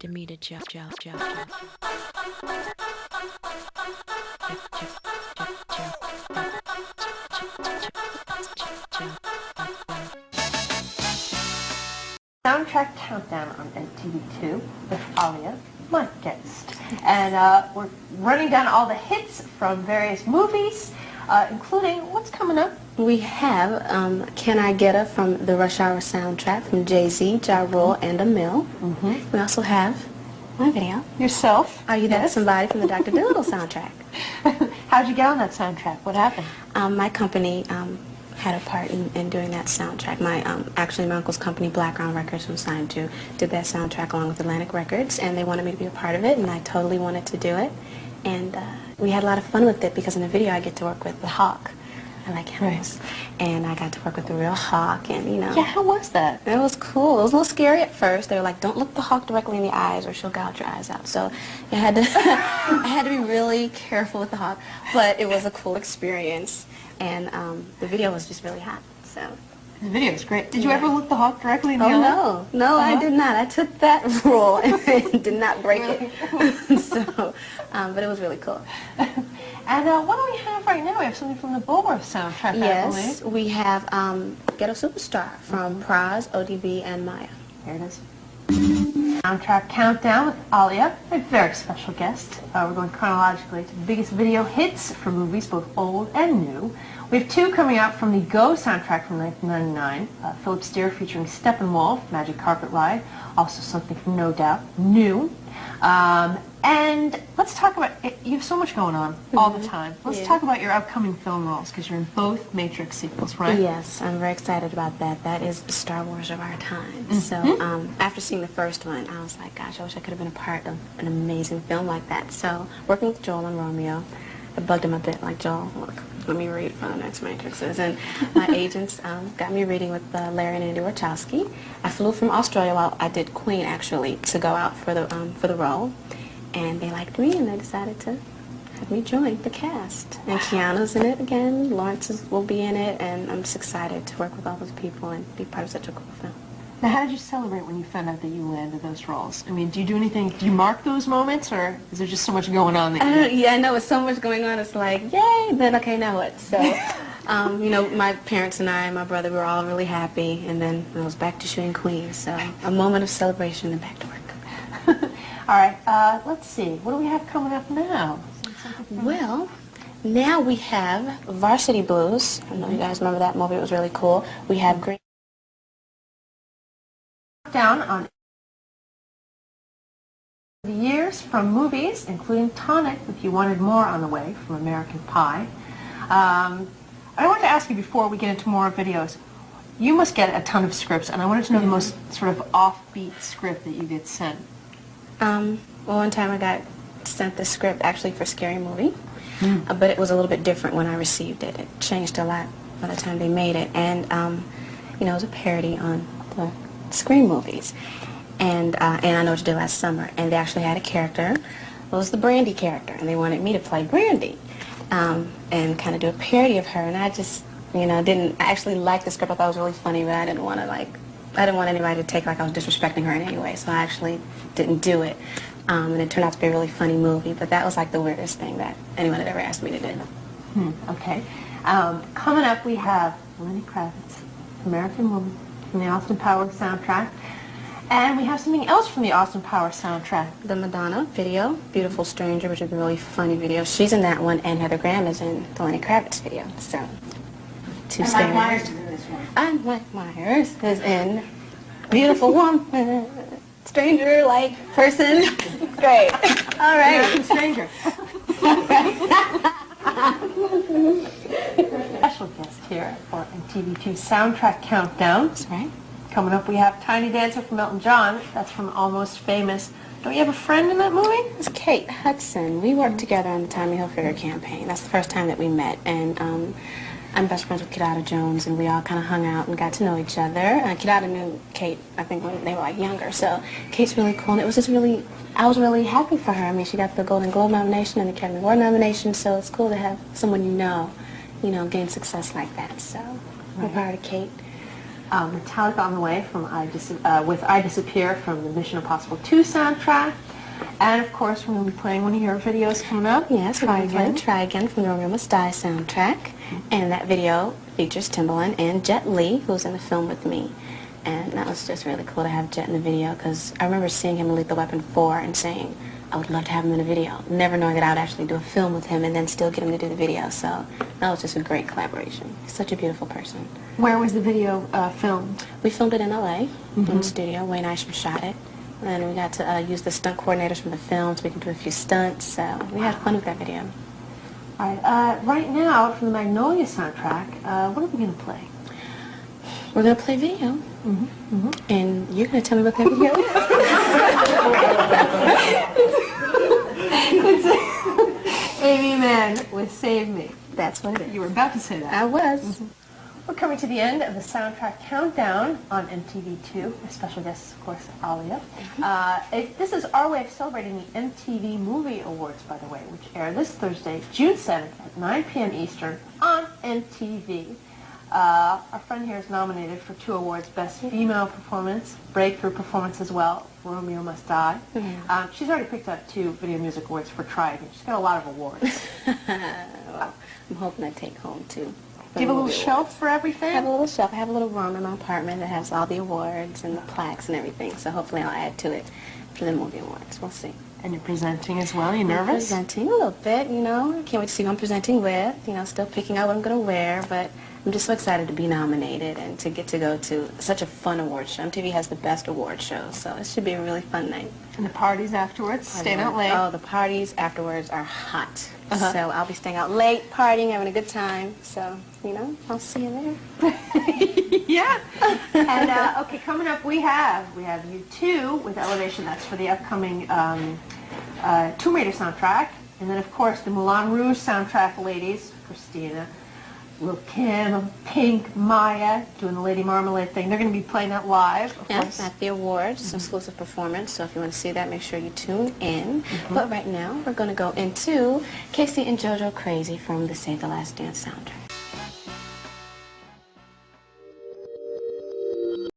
expecting me to jump. Soundtrack countdown on MTV2 with Aaliyah, my guest. And we're running down all the hits from various movies, including what's coming up. We have Can I Get Her from the Rush Hour soundtrack from Jay-Z, Ja Rule, and Emil. We also have my video. Yourself. Are You That Somebody from the Dr. Dolittle soundtrack. How'd you get on that soundtrack? What happened? My company had a part in doing that soundtrack. Actually, my uncle's company, Blackground Records, who I'm signed to, did that soundtrack along with Atlantic Records, and they wanted me to be a part of it, and I totally wanted to do it. And we had a lot of fun with it because in the video I get to work with the hawk. I like animals. Right. And I got to work with the real hawk, and you know. Yeah, how was that? It was cool. It was a little scary at first. They were like, don't look the hawk directly in the eyes or she'll gouge your eyes out. So I had to, I had to be really careful with the hawk. But it was a cool experience. And the video was just really hot. So the video was great. Did you ever look the hawk directly in the eye? Oh, no, I did not. I took that role and did not break it. So, but it was really cool. And what do we have right now? We have something from the Bulworth soundtrack, yes, I believe. We have Ghetto Superstar from Praz, ODB, and Maya. Here it is. Soundtrack countdown with Aaliyah, a very special guest. We're going chronologically to the biggest video hits for movies, both old and new. We have two coming out from the Go soundtrack from 1999. Philip Steer featuring Steppenwolf, Magic Carpet Ride. Also something from No Doubt, new. And let's talk about, you have so much going on all the time. Let's talk about your upcoming film roles, because you're in both Matrix sequels, right? Yes, I'm very excited about that. That is the Star Wars of our time. So after seeing the first one, I was like, gosh, I wish I could have been a part of an amazing film like that. So working with Joel and Romeo, I bugged him a bit, like, Joel, look, let me read for the next Matrixes. And my agents got me reading with Larry and Andy Wachowski. I flew from Australia while I did Queen, actually, to go out for the role. And they liked me, and they decided to have me join the cast. And Keanu's in it again, Lawrence will be in it, and I'm just excited to work with all those people and be part of such a cool film. Now, how did you celebrate when you found out that you landed those roles? I mean, do you do anything, do you mark those moments, or is there just so much going on that yeah, I know, it's so much going on, it's like, yay, then okay, now what? So, you know, my parents and I and my brother were all really happy, and then I was back to shooting Queen, so a moment of celebration and back to work. All right, let's see. What do we have coming up now? Well, now we have Varsity Blues. I know you guys remember that movie. It was really cool. We have Green Down on the years from movies, including Tonic, If You Wanted More on the way, from American Pie. I wanted to ask you before we get into more videos, you must get a ton of scripts, and I wanted to know the most sort of offbeat script that you get sent. Well, one time I got sent the script actually for Scary Movie, but it was a little bit different when I received it. It changed a lot by the time they made it, and you know, it was a parody on the Scream movies. And I Know What You Did Last Summer, and they actually had a character. It was the Brandy character, and they wanted me to play Brandy and kind of do a parody of her. And I just, you know, I actually liked the script. I thought it was really funny, but I didn't want anybody to take like I was disrespecting her in any way, so I actually didn't do it. And it turned out to be a really funny movie, but that was like the weirdest thing that anyone had ever asked me to do. Okay. Coming up, we have Lenny Kravitz, American Woman, from the Austin Powers soundtrack. And we have something else from the Austin Powers soundtrack. The Madonna video, Beautiful Stranger, which is a really funny video. She's in that one, and Heather Graham is in the Lenny Kravitz video. So, two stars. Mike Myers is in this one. And Mike Myers is in Beautiful Woman, Stranger-like person. Great. All right. American Stranger. Special guest here for MTV2 Soundtrack Countdown. That's right. Coming up, we have Tiny Dancer from Elton John. That's from Almost Famous. Don't you have a friend in that movie? It's Kate Hudson. We worked together on the Tommy Hilfiger campaign. That's the first time that we met. And I'm best friends with Kidada Jones, and we all kind of hung out and got to know each other. Kidada knew Kate, I think, when they were like younger. So Kate's really cool, and it was just really, I was really happy for her. I mean, she got the Golden Globe nomination and the Academy Award nomination, so it's cool to have someone you know, gain success like that. So I'm proud of Kate. Metallica on the way from with I Disappear from the Mission Impossible 2 soundtrack. And of course, we're going to be playing one of your videos coming up. Yes, we're going to play Try Again from the Romeo Must Die soundtrack. And that video features Timbaland and Jet Li, who's in the film with me. And that was just really cool to have Jet in the video, because I remember seeing him in Lethal Weapon 4 and saying, I would love to have him in a video, never knowing that I would actually do a film with him and then still get him to do the video. So that was just a great collaboration. He's such a beautiful person. Where was the video filmed? We filmed it in LA, in the studio. Wayne Isham shot it. And we got to use the stunt coordinators from the film so we can do a few stunts. So we had fun with that video. All right, right now, from the Magnolia soundtrack, what are we going to play? We're going to play video. And you're going to tell me what that video is. It's Amy Mann with Save Me. That's what it is. You were about to say that. I was. We're coming to the end of the soundtrack countdown on MTV2. Our special guest, of course, Aaliyah. This is our way of celebrating the MTV Movie Awards, by the way, which air this Thursday, June 7th at 9 p.m. Eastern on MTV. Our friend here is nominated for 2 awards, Best Female Performance, Breakthrough Performance as well, Romeo Must Die. She's already picked up 2 Video Music Awards for Try Again. She's got a lot of awards. Well, I'm hoping I take home 2. Do you have a little shelf for everything? I have a little shelf. I have a little room in my apartment that has all the awards and the plaques and everything. So hopefully I'll add to it for the movie awards. We'll see. And you're presenting as well. You I'm nervous? presenting a little bit, you know. I can't wait to see who I'm presenting with. You know, still picking out what I'm going to wear. But I'm just so excited to be nominated and to get to go to such a fun award show. MTV has the best award shows, so it should be a really fun night. And the parties afterwards, staying out late. Oh, the parties afterwards are hot. So I'll be staying out late, partying, having a good time. So, you know, I'll see you there. Yeah. And, okay, coming up we have U2 with Elevation. That's for the upcoming Tomb Raider soundtrack. And then, of course, the Moulin Rouge soundtrack ladies, Christina, Lil' Kim, Pink, Maya, doing the Lady Marmalade thing. They're going to be playing that live, of course. At the awards, exclusive performance. So if you want to see that, make sure you tune in. But right now, we're going to go into Casey and JoJo Crazy from the Save the Last Dance soundtrack.